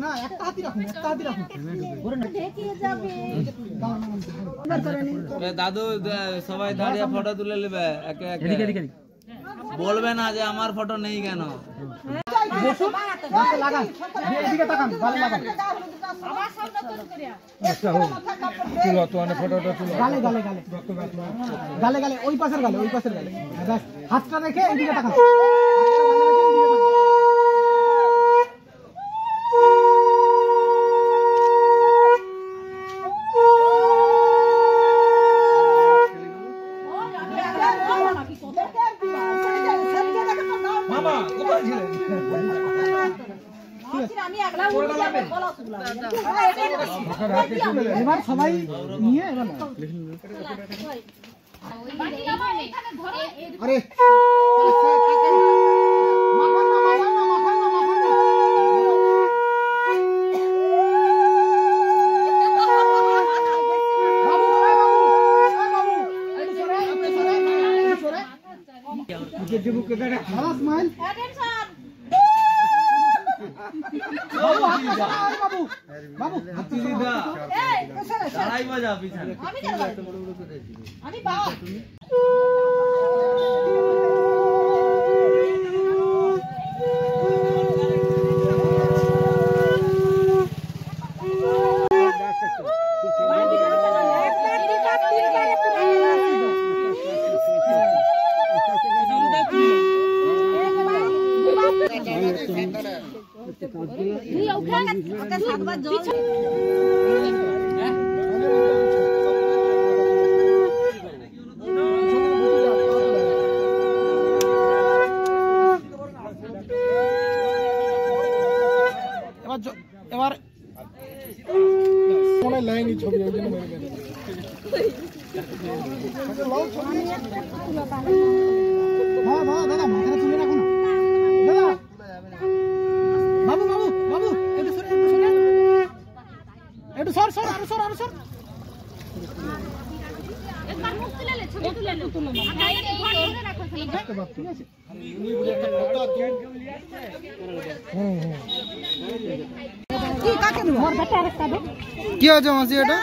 না একটা হাতি রাখুন দাদু সবাই দাঁড়িয়ে ফটো তুলে নেবে একে একে বলবে না যে আমার ফটো নেই কেন গালে গালে ওই পাশের গালে হাতটা রেখে এদিকে তাকান এবার সবাই নিয়ে আরে বাবু এবার মনে লাইনই ছবি ওই জন্য মেরে গেল হ্যাঁ দাদা মাথাটা তুলে রাখো না দাদা বাবু বাবু বাবু একটু সর একটু সর আরো সর একবার মুখ তুলে লে ছবি তুলে লে রাখো ঠিক আছে কি হয়েছে মাসি এটা